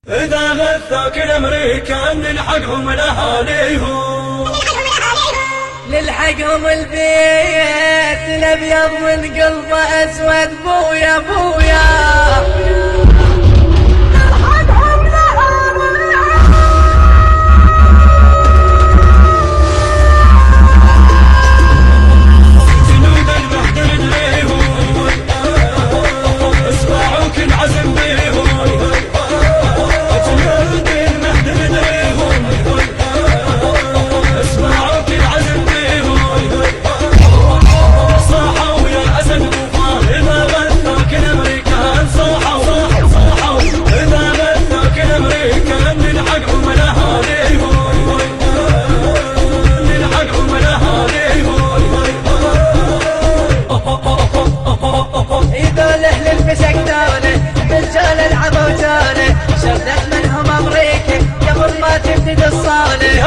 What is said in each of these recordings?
إذا غثاك الأمريكان نلحقهم لأهاليهم، نلحقهم البيت الأبيض من قلبه أسود بويا بويا.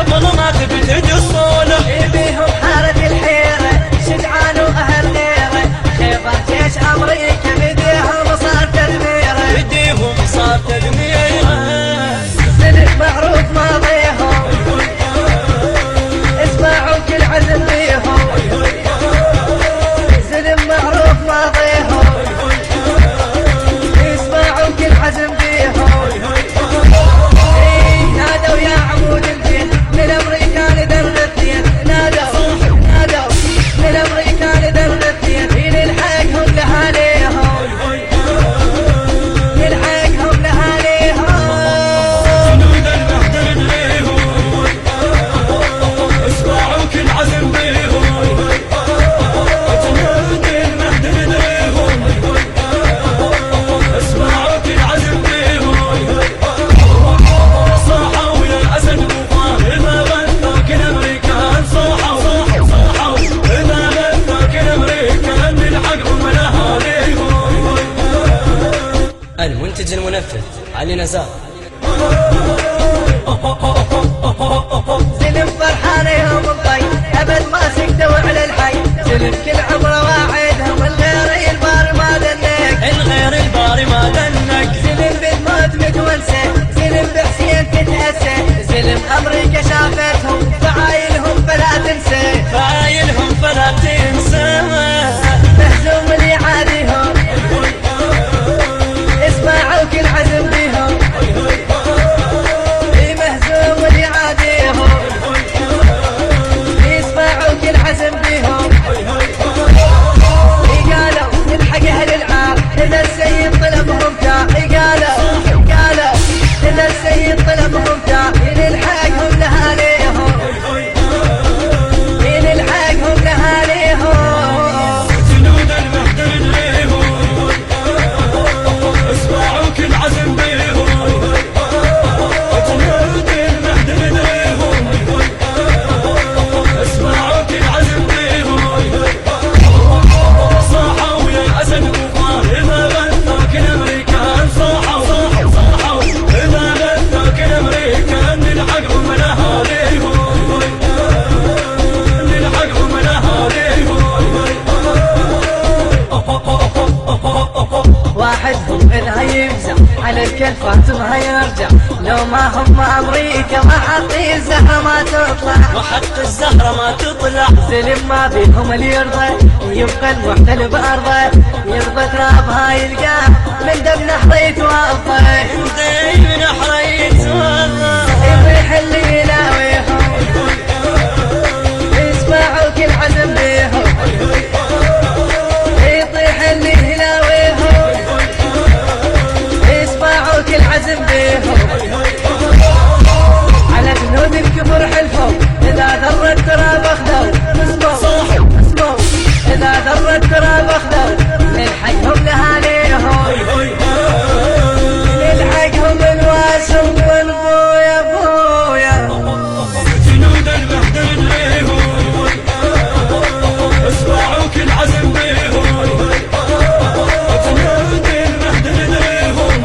قبل ما تبتدي الصولة يبيهم حارة الحيرة شجعان وأهل غيره، خيبر جيش أمريكا بديهم صار تدميره، بديهم صار تدميره. سلك معروف ماضيهم اسمعوا كل عزم بيهم، سلم معروف ماضيهم اسمعوا كل عزم بيهم. نادوا يا عمود الدين للأمريكان درب الدين، نادوا للأمريكان درب الدين، نلحقهم لأهاليهم نلحقهم لأهاليهم. جنود المهدر ليهم اسمعوا كل عزم بيهم، جنود المهدر ليهم اسمعوا كل عزم بيهم. صاحوا يا أسد بوفار إذا غثاك الأمريكان، صاحوا إذا غثاك الأمريكان نلحقهم لأهاليهم. المنتج المنفذ علي نزار. سلم فرحان يوم الضي أبد ما سكتوا على الحي، سلم كل عمره واعدهم الغير البار ما دنك، الغير الباري ما دنك. سلم بالموت متونسه، سلم بحسين تتأسى، سلم أمريكا شافتهم فعايلهم فلا تنسى، فايلهم فلا تنسى. مهزوم اللي عاديهم اسمعوا كل عزم بيهم، مهزوم اللي عاديهم يسمعوا كل عزم بيهم. قالوا نلحق أهل العار إذا السيد طلبهم تاع، قالوا إذا السيد طلبهم تاع، نلحقهم لأهاليهم نلحقهم لأهاليهم. جنود المهدر ليهم اسمعوا كل عزم بيهم، جنود المهدر ليهم اسمعوا كل عزم بيهم. صاحوا يا أسد بوفار إذا غثاك الأمريكان، صاحوا إذا غثاك الأمريكان نلحقهم لأهاليهم نلحقهم لأهاليهم. واحدهم إذا يفزع على الكلفات ما يرجع، لو ما هم أمريكا ما حطي الزهرة ما تطلع، وحق الزهرة ما تطلع. سلم ما بيهم اللي يرضى يبقى المحتل بأرضه، يرضى ترابها يلقاه من دم نحريت وأرضه، من حريت والله يطيح اللي يلاويهم يسمعوا كل عزم بيهم، يطيح اللي يلاويهم يسمعوا كل عزم بيهم. على جنود الكفر حلفوا إذا ذر التراب أخذوا، اسمعوا إذا ذر التراب أخذوا نلحقهم لأهاليهم نلحقهم الواسم والبويا بويا. جنود المهدر ليهم اسمعوا كل عزم بيهم، جنود المهدر ليهم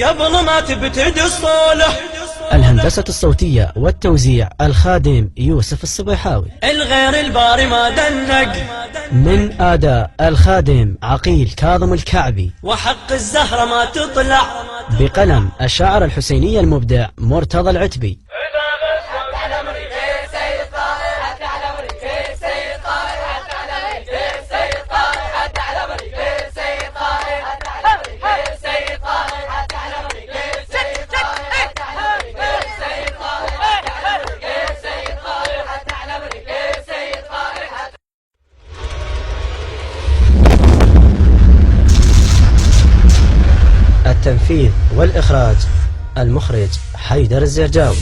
قبل ما تبتدي الصولة. الهندسة الصوتية والتوزيع الخادم يوسف الصبيحاوي. الغير الباري ما دنق. من أداء الخادم عقيل كاظم الكعبي. وحق الزهرة ما تطلع. بقلم الشاعر الحسيني المبدع مرتضى العتبي. التنفيذ والإخراج المخرج حيدر الزرجاوي.